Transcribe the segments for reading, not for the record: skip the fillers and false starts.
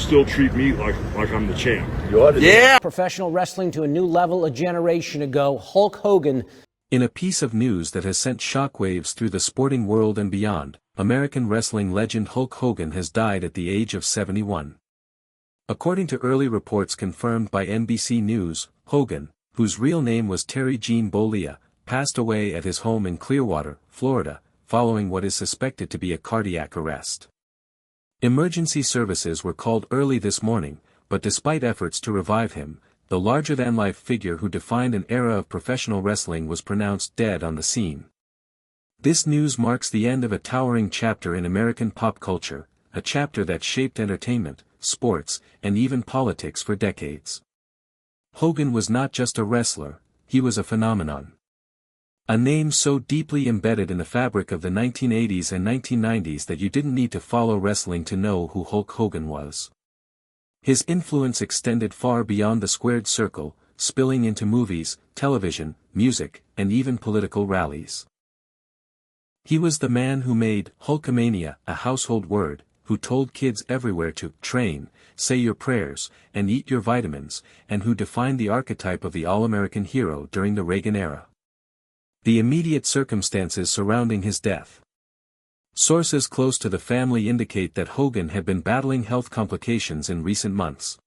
still treat me like I'm the champ. You ought to. Yeah. Professional wrestling to a new level a generation ago, Hulk Hogan. In a piece of news that has sent shockwaves through the sporting world and beyond, American wrestling legend Hulk Hogan has died at the age of 71. According to early reports confirmed by NBC News, Hogan, whose real name was Terry Gene Bollea, passed away at his home in Clearwater, Florida, following what is suspected to be a cardiac arrest. Emergency services were called early this morning, but despite efforts to revive him, the larger-than-life figure who defined an era of professional wrestling was pronounced dead on the scene. This news marks the end of a towering chapter in American pop culture, a chapter that shaped entertainment, sports, and even politics for decades. Hogan was not just a wrestler, he was a phenomenon. A name so deeply embedded in the fabric of the 1980s and 1990s that you didn't need to follow wrestling to know who Hulk Hogan was. His influence extended far beyond the squared circle, spilling into movies, television, music, and even political rallies. He was the man who made Hulkamania a household word, who told kids everywhere to train, say your prayers, and eat your vitamins, and who defined the archetype of the all-American hero during the Reagan era. The immediate circumstances surrounding his death. Sources close to the family indicate that Hogan had been battling health complications in recent months.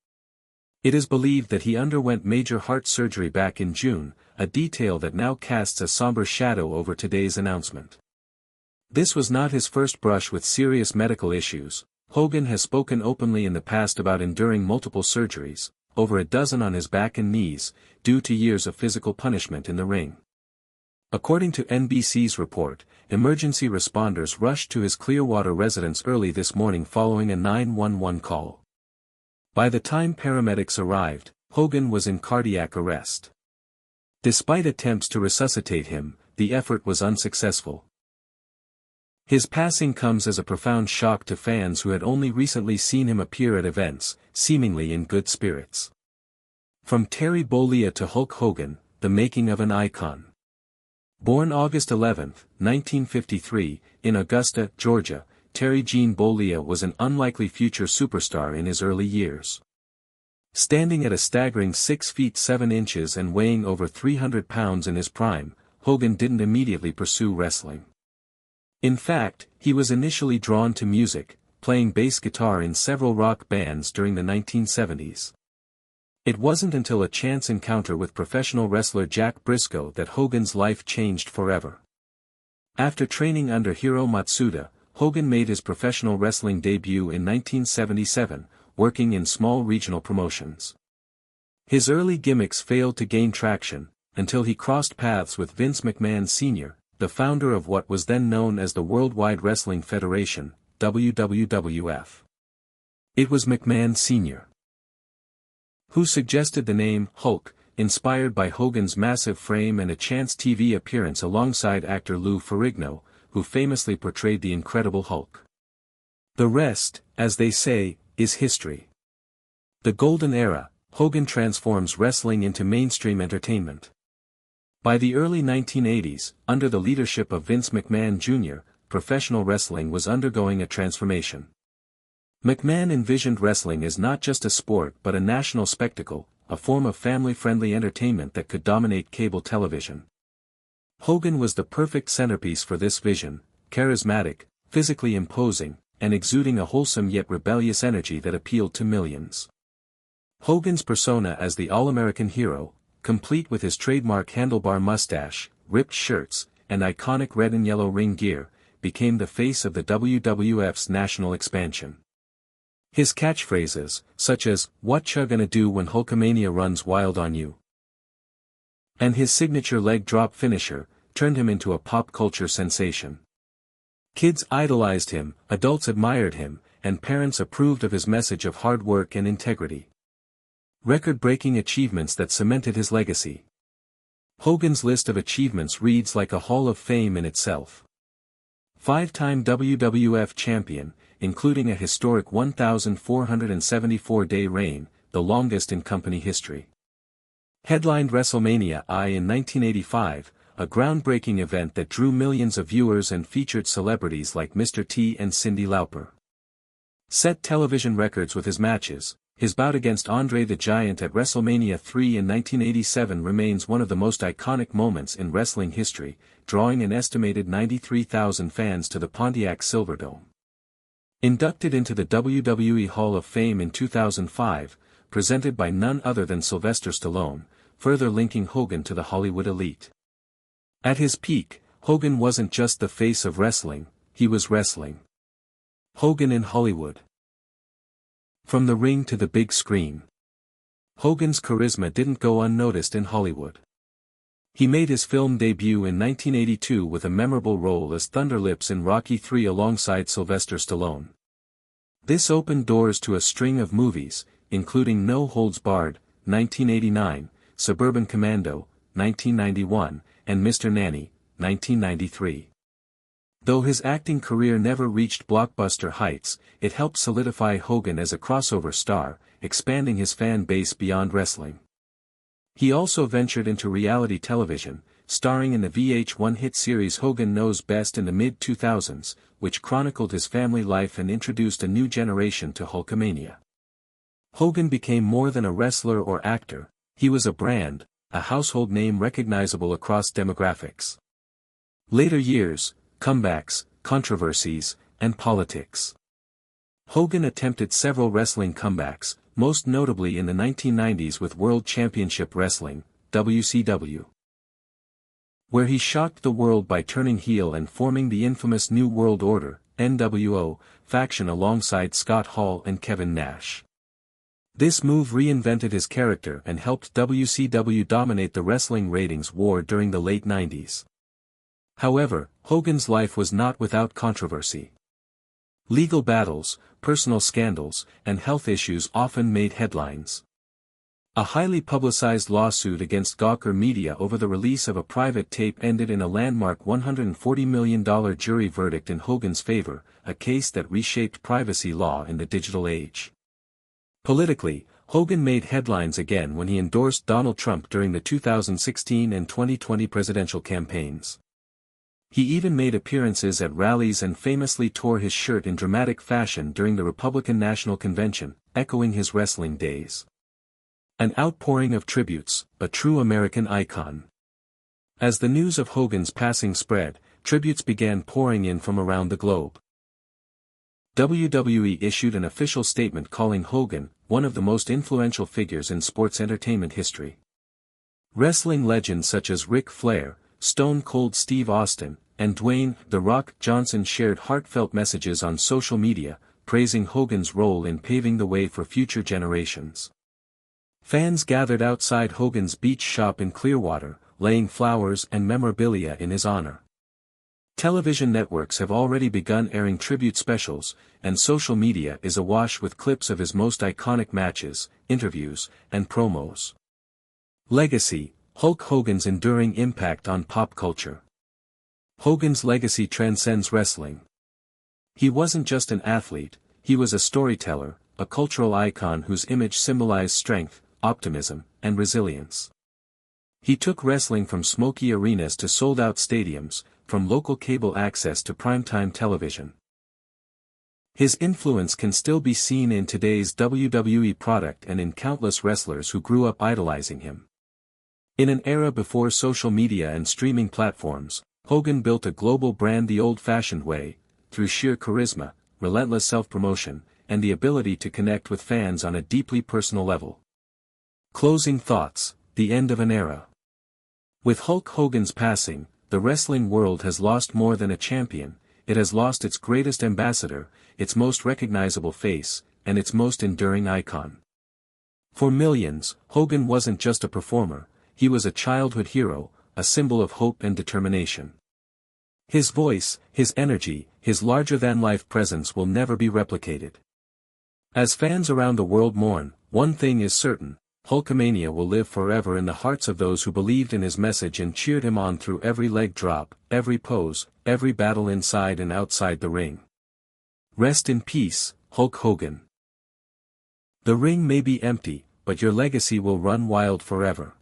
It is believed that he underwent major heart surgery back in June, a detail that now casts a somber shadow over today's announcement. This was not his first brush with serious medical issues. Hogan has spoken openly in the past about enduring multiple surgeries, over a dozen on his back and knees, due to years of physical punishment in the ring. According to NBC's report, emergency responders rushed to his Clearwater residence early this morning following a 911 call. By the time paramedics arrived, Hogan was in cardiac arrest. Despite attempts to resuscitate him, the effort was unsuccessful. His passing comes as a profound shock to fans who had only recently seen him appear at events, seemingly in good spirits. From Terry Bollea to Hulk Hogan, the making of an icon. Born August 11, 1953, in Augusta, Georgia, Terry Gene Bollea was an unlikely future superstar in his early years. Standing at a staggering 6 feet 7 inches and weighing over 300 pounds in his prime, Hogan didn't immediately pursue wrestling. In fact, he was initially drawn to music, playing bass guitar in several rock bands during the 1970s. It wasn't until a chance encounter with professional wrestler Jack Briscoe that Hogan's life changed forever. After training under Hiro Matsuda, Hogan made his professional wrestling debut in 1977, working in small regional promotions. His early gimmicks failed to gain traction, until he crossed paths with Vince McMahon Sr., the founder of what was then known as the Worldwide Wrestling Federation, WWF. It was McMahon Sr. who suggested the name Hulk, inspired by Hogan's massive frame and a chance TV appearance alongside actor Lou Ferrigno, who famously portrayed the Incredible Hulk. The rest, as they say, is history. The Golden Era, Hogan transforms wrestling into mainstream entertainment. By the early 1980s, under the leadership of Vince McMahon Jr., professional wrestling was undergoing a transformation. McMahon envisioned wrestling as not just a sport but a national spectacle, a form of family-friendly entertainment that could dominate cable television. Hogan was the perfect centerpiece for this vision, charismatic, physically imposing, and exuding a wholesome yet rebellious energy that appealed to millions. Hogan's persona as the all-American hero, complete with his trademark handlebar mustache, ripped shirts, and iconic red and yellow ring gear, became the face of the WWF's national expansion. His catchphrases, such as, "What cha gonna do when Hulkamania runs wild on you?" and his signature leg drop finisher, turned him into a pop culture sensation. Kids idolized him, adults admired him, and parents approved of his message of hard work and integrity. Record-breaking achievements that cemented his legacy. Hogan's list of achievements reads like a Hall of Fame in itself. 5-time WWF champion, including a historic 1,474-day reign, the longest in company history. Headlined WrestleMania I in 1985, a groundbreaking event that drew millions of viewers and featured celebrities like Mr. T and Cyndi Lauper. set television records with his matches. His bout against Andre the Giant at WrestleMania 3 in 1987 remains one of the most iconic moments in wrestling history, drawing an estimated 93,000 fans to the Pontiac Silverdome. Inducted into the WWE Hall of Fame in 2005, presented by none other than Sylvester Stallone, further linking Hogan to the Hollywood elite. At his peak, Hogan wasn't just the face of wrestling, he was wrestling. Hogan in Hollywood. From the ring to the big screen. Hogan's charisma didn't go unnoticed in Hollywood. He made his film debut in 1982 with a memorable role as Thunderlips in Rocky III alongside Sylvester Stallone. This opened doors to a string of movies, including No Holds Barred, 1989, Suburban Commando, 1991, and Mr. Nanny, 1993. Though his acting career never reached blockbuster heights, it helped solidify Hogan as a crossover star, expanding his fan base beyond wrestling. He also ventured into reality television, starring in the VH1 hit series Hogan Knows Best in the mid-2000s, which chronicled his family life and introduced a new generation to Hulkamania. Hogan became more than a wrestler or actor, he was a brand, a household name recognizable across demographics. Later years, comebacks, controversies, and politics. Hogan attempted several wrestling comebacks, most notably in the 1990s with World Championship Wrestling, WCW, where he shocked the world by turning heel and forming the infamous New World Order, NWO, faction alongside Scott Hall and Kevin Nash. This move reinvented his character and helped WCW dominate the wrestling ratings war during the late 90s. However, Hogan's life was not without controversy. Legal battles, personal scandals, and health issues often made headlines. A highly publicized lawsuit against Gawker Media over the release of a private tape ended in a landmark $140 million jury verdict in Hogan's favor, a case that reshaped privacy law in the digital age. Politically, Hogan made headlines again when he endorsed Donald Trump during the 2016 and 2020 presidential campaigns. He even made appearances at rallies and famously tore his shirt in dramatic fashion during the Republican National Convention, echoing his wrestling days. An outpouring of tributes, a true American icon. As the news of Hogan's passing spread, tributes began pouring in from around the globe. WWE issued an official statement calling Hogan one of the most influential figures in sports entertainment history. Wrestling legends such as Ric Flair, Stone Cold Steve Austin, and Dwayne "The Rock" Johnson shared heartfelt messages on social media, praising Hogan's role in paving the way for future generations. Fans gathered outside Hogan's beach shop in Clearwater, laying flowers and memorabilia in his honor. Television networks have already begun airing tribute specials, and social media is awash with clips of his most iconic matches, interviews, and promos. Legacy: Hulk Hogan's enduring impact on pop culture. Hogan's legacy transcends wrestling. He wasn't just an athlete, he was a storyteller, a cultural icon whose image symbolized strength, optimism, and resilience. He took wrestling from smoky arenas to sold-out stadiums, from local cable access to primetime television. His influence can still be seen in today's WWE product and in countless wrestlers who grew up idolizing him. In an era before social media and streaming platforms, Hogan built a global brand the old-fashioned way, through sheer charisma, relentless self-promotion, and the ability to connect with fans on a deeply personal level. Closing thoughts: the end of an era. With Hulk Hogan's passing, the wrestling world has lost more than a champion, it has lost its greatest ambassador, its most recognizable face, and its most enduring icon. For millions, Hogan wasn't just a performer, he was a childhood hero, a symbol of hope and determination. His voice, his energy, his larger-than-life presence will never be replicated. As fans around the world mourn, one thing is certain: Hulkamania will live forever in the hearts of those who believed in his message and cheered him on through every leg drop, every pose, every battle inside and outside the ring. Rest in peace, Hulk Hogan. The ring may be empty, but your legacy will run wild forever.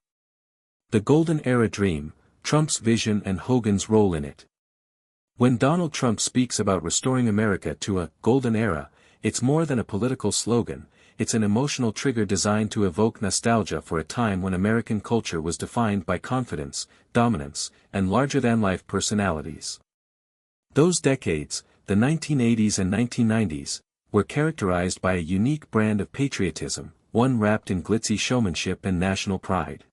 The Golden Era dream, Trump's vision and Hogan's role in it. When Donald Trump speaks about restoring America to a golden era, it's more than a political slogan, it's an emotional trigger designed to evoke nostalgia for a time when American culture was defined by confidence, dominance, and larger-than-life personalities. Those decades, the 1980s and 1990s, were characterized by a unique brand of patriotism, one wrapped in glitzy showmanship and national pride.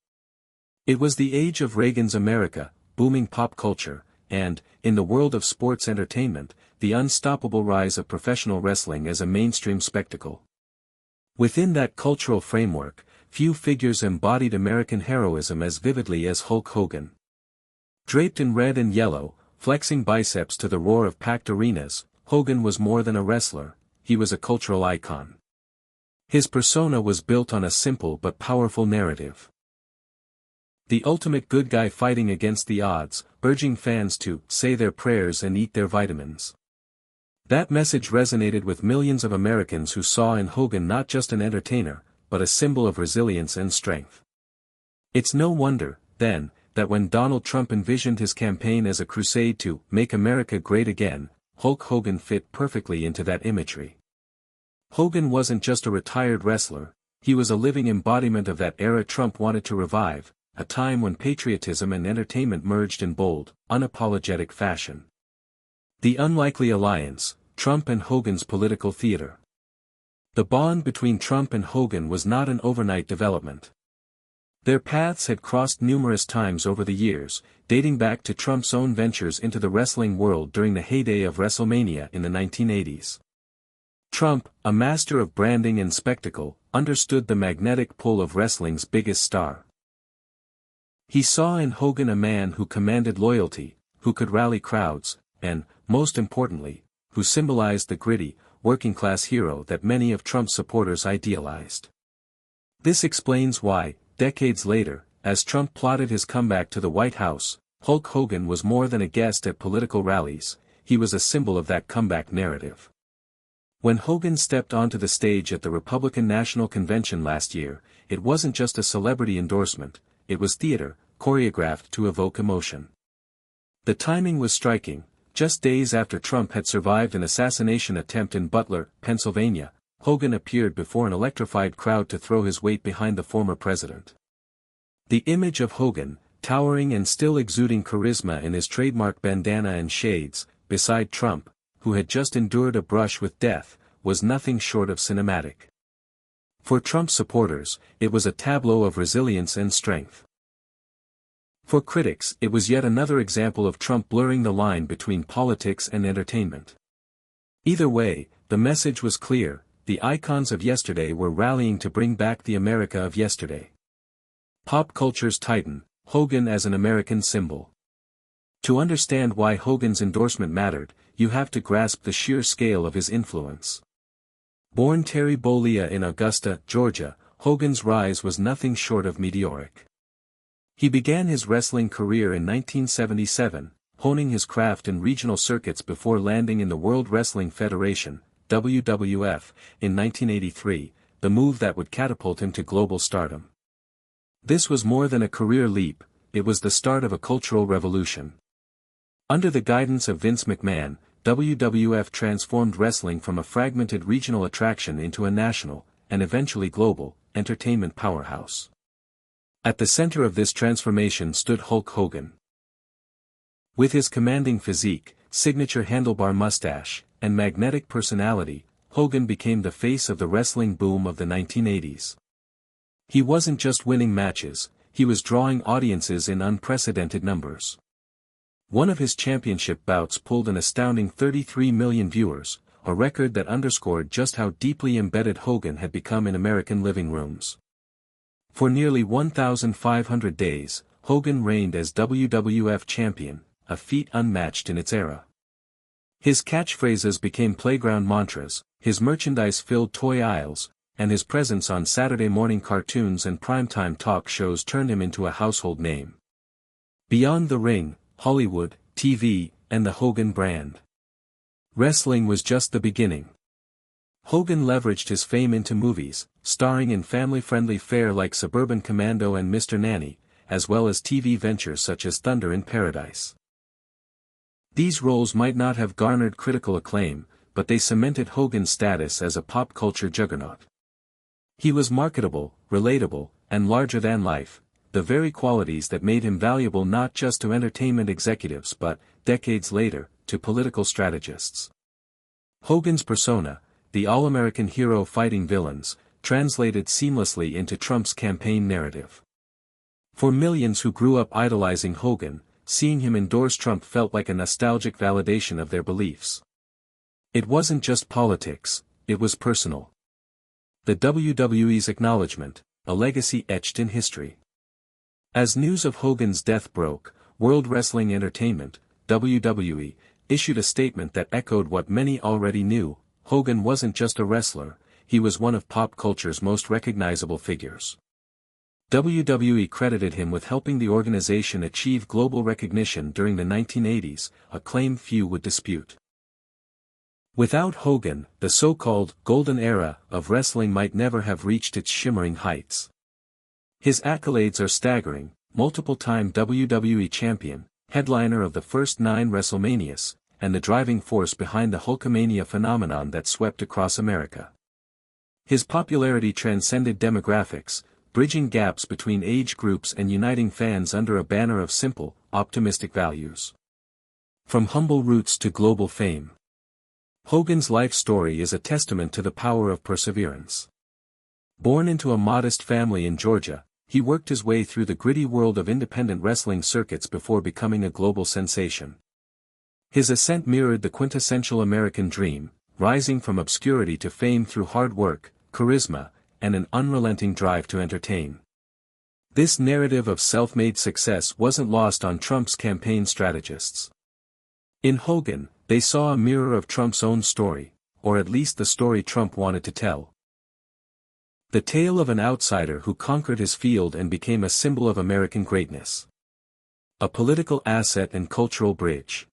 It was the age of Reagan's America, booming pop culture, and, in the world of sports entertainment, the unstoppable rise of professional wrestling as a mainstream spectacle. Within that cultural framework, few figures embodied American heroism as vividly as Hulk Hogan. Draped in red and yellow, flexing biceps to the roar of packed arenas, Hogan was more than a wrestler, he was a cultural icon. His persona was built on a simple but powerful narrative. The ultimate good guy fighting against the odds, urging fans to say their prayers and eat their vitamins. That message resonated with millions of Americans who saw in Hogan not just an entertainer, but a symbol of resilience and strength. It's no wonder, then, that when Donald Trump envisioned his campaign as a crusade to make America great again, Hulk Hogan fit perfectly into that imagery. Hogan wasn't just a retired wrestler, he was a living embodiment of that era Trump wanted to revive, a time when patriotism and entertainment merged in bold, unapologetic fashion. The unlikely alliance, Trump and Hogan's political theater. The bond between Trump and Hogan was not an overnight development. Their paths had crossed numerous times over the years, dating back to Trump's own ventures into the wrestling world during the heyday of WrestleMania in the 1980s. Trump, a master of branding and spectacle, understood the magnetic pull of wrestling's biggest star. He saw in Hogan a man who commanded loyalty, who could rally crowds, and, most importantly, who symbolized the gritty, working-class hero that many of Trump's supporters idealized. This explains why, decades later, as Trump plotted his comeback to the White House, Hulk Hogan was more than a guest at political rallies, he was a symbol of that comeback narrative. When Hogan stepped onto the stage at the Republican National Convention last year, it wasn't just a celebrity endorsement, it was theater, choreographed to evoke emotion. The timing was striking. Just days after Trump had survived an assassination attempt in Butler, Pennsylvania, Hogan appeared before an electrified crowd to throw his weight behind the former president. The image of Hogan, towering and still exuding charisma in his trademark bandana and shades, beside Trump, who had just endured a brush with death, was nothing short of cinematic. For Trump supporters, it was a tableau of resilience and strength. For critics, it was yet another example of Trump blurring the line between politics and entertainment. Either way, the message was clear, the icons of yesterday were rallying to bring back the America of yesterday. Pop culture's titan, Hogan as an American symbol. To understand why Hogan's endorsement mattered, you have to grasp the sheer scale of his influence. Born Terry Bollea in Augusta, Georgia, Hogan's rise was nothing short of meteoric. He began his wrestling career in 1977, honing his craft in regional circuits before landing in the World Wrestling Federation, WWF, in 1983, the move that would catapult him to global stardom. This was more than a career leap, it was the start of a cultural revolution. Under the guidance of Vince McMahon, WWF transformed wrestling from a fragmented regional attraction into a national, and eventually global, entertainment powerhouse. At the center of this transformation stood Hulk Hogan. With his commanding physique, signature handlebar mustache, and magnetic personality, Hogan became the face of the wrestling boom of the 1980s. He wasn't just winning matches, he was drawing audiences in unprecedented numbers. One of his championship bouts pulled an astounding 33 million viewers, a record that underscored just how deeply embedded Hogan had become in American living rooms. For nearly 1,500 days, Hogan reigned as WWF champion, a feat unmatched in its era. His catchphrases became playground mantras, his merchandise filled toy aisles, and his presence on Saturday morning cartoons and primetime talk shows turned him into a household name. Beyond the ring, Hollywood, TV, and the Hogan brand. Wrestling was just the beginning. Hogan leveraged his fame into movies, starring in family-friendly fare like Suburban Commando and Mr. Nanny, as well as TV ventures such as Thunder in Paradise. These roles might not have garnered critical acclaim, but they cemented Hogan's status as a pop culture juggernaut. He was marketable, relatable, and larger than life, the very qualities that made him valuable not just to entertainment executives but, decades later, to political strategists. Hogan's persona, the all-American hero fighting villains, translated seamlessly into Trump's campaign narrative. For millions who grew up idolizing Hogan, seeing him endorse Trump felt like a nostalgic validation of their beliefs. It wasn't just politics, it was personal. The WWE's acknowledgement, a legacy etched in history. As news of Hogan's death broke, World Wrestling Entertainment, WWE, issued a statement that echoed what many already knew: Hogan wasn't just a wrestler, he was one of pop culture's most recognizable figures. WWE credited him with helping the organization achieve global recognition during the 1980s, a claim few would dispute. Without Hogan, the so-called golden era of wrestling might never have reached its shimmering heights. His accolades are staggering: multiple-time WWE champion, headliner of the first 9 WrestleManias, and the driving force behind the Hulkamania phenomenon that swept across America. His popularity transcended demographics, bridging gaps between age groups and uniting fans under a banner of simple, optimistic values. From humble roots to global fame, Hogan's life story is a testament to the power of perseverance. Born into a modest family in Georgia, he worked his way through the gritty world of independent wrestling circuits before becoming a global sensation. His ascent mirrored the quintessential American dream, rising from obscurity to fame through hard work, charisma, and an unrelenting drive to entertain. This narrative of self-made success wasn't lost on Trump's campaign strategists. In Hogan, they saw a mirror of Trump's own story, or at least the story Trump wanted to tell. The tale of an outsider who conquered his field and became a symbol of American greatness. A political asset and cultural bridge.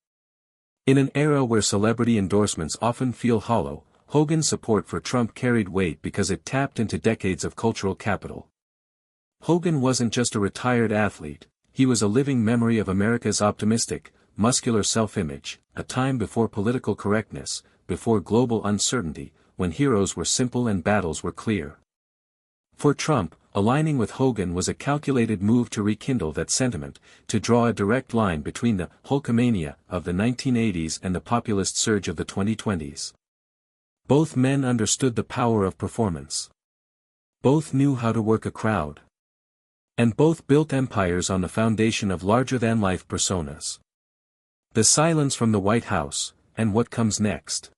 In an era where celebrity endorsements often feel hollow, Hogan's support for Trump carried weight because it tapped into decades of cultural capital. Hogan wasn't just a retired athlete, he was a living memory of America's optimistic, muscular self-image, a time before political correctness, before global uncertainty, when heroes were simple and battles were clear. For Trump, aligning with Hogan was a calculated move to rekindle that sentiment, to draw a direct line between the Hulkamania of the 1980s and the populist surge of the 2020s. Both men understood the power of performance. Both knew how to work a crowd. And both built empires on the foundation of larger-than-life personas. The silence from the White House, and what comes next.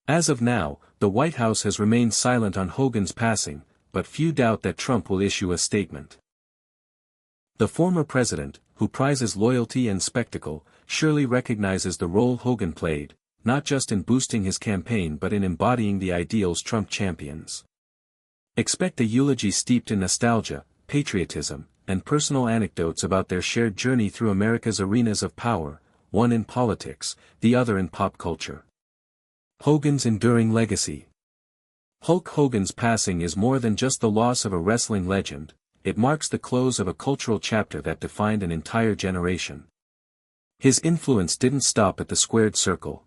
As of now, the White House has remained silent on Hogan's passing, but few doubt that Trump will issue a statement. The former president, who prizes loyalty and spectacle, surely recognizes the role Hogan played, not just in boosting his campaign but in embodying the ideals Trump champions. Expect a eulogy steeped in nostalgia, patriotism, and personal anecdotes about their shared journey through America's arenas of power, one in politics, the other in pop culture. Hogan's enduring legacy. Hulk Hogan's passing is more than just the loss of a wrestling legend, it marks the close of a cultural chapter that defined an entire generation. His influence didn't stop at the squared circle.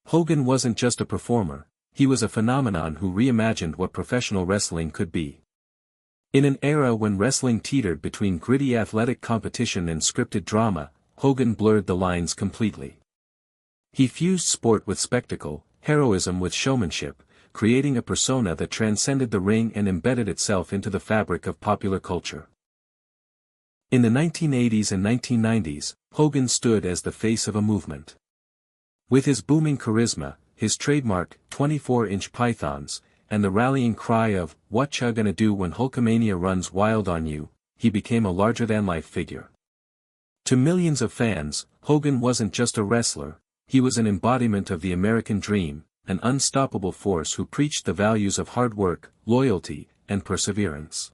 Hogan wasn't just a performer, he was a phenomenon who reimagined what professional wrestling could be. In an era when wrestling teetered between gritty athletic competition and scripted drama, Hogan blurred the lines completely. He fused sport with spectacle, heroism with showmanship, creating a persona that transcended the ring and embedded itself into the fabric of popular culture. In the 1980s and 1990s, Hogan stood as the face of a movement. With his booming charisma, his trademark 24-inch pythons, and the rallying cry of "What ya gonna do when Hulkamania runs wild on you," he became a larger-than-life figure. To millions of fans, Hogan wasn't just a wrestler, he was an embodiment of the American dream, an unstoppable force who preached the values of hard work, loyalty, and perseverance.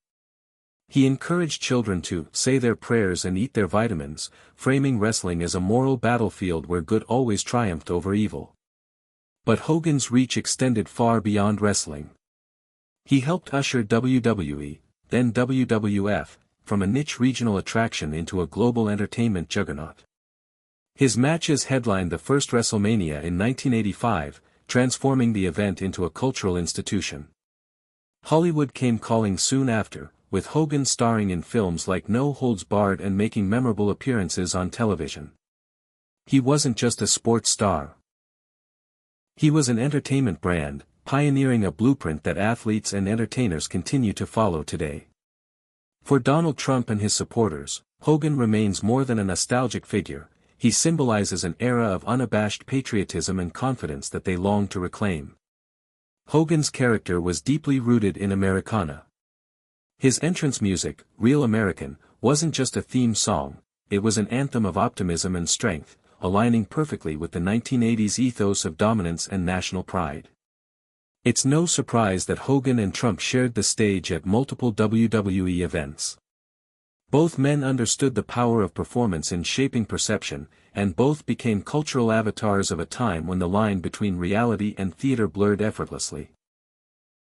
He encouraged children to say their prayers and eat their vitamins, framing wrestling as a moral battlefield where good always triumphed over evil. But Hogan's reach extended far beyond wrestling. He helped usher WWE, then WWF, from a niche regional attraction into a global entertainment juggernaut. His matches headlined the first WrestleMania in 1985, transforming the event into a cultural institution. Hollywood came calling soon after, with Hogan starring in films like No Holds Barred and making memorable appearances on television. He wasn't just a sports star. He was an entertainment brand, pioneering a blueprint that athletes and entertainers continue to follow today. For Donald Trump and his supporters, Hogan remains more than a nostalgic figure. He symbolizes an era of unabashed patriotism and confidence that they long to reclaim. Hogan's character was deeply rooted in Americana. His entrance music, Real American, wasn't just a theme song, it was an anthem of optimism and strength, aligning perfectly with the 1980s ethos of dominance and national pride. It's no surprise that Hogan and Trump shared the stage at multiple WWE events. Both men understood the power of performance in shaping perception, and both became cultural avatars of a time when the line between reality and theater blurred effortlessly.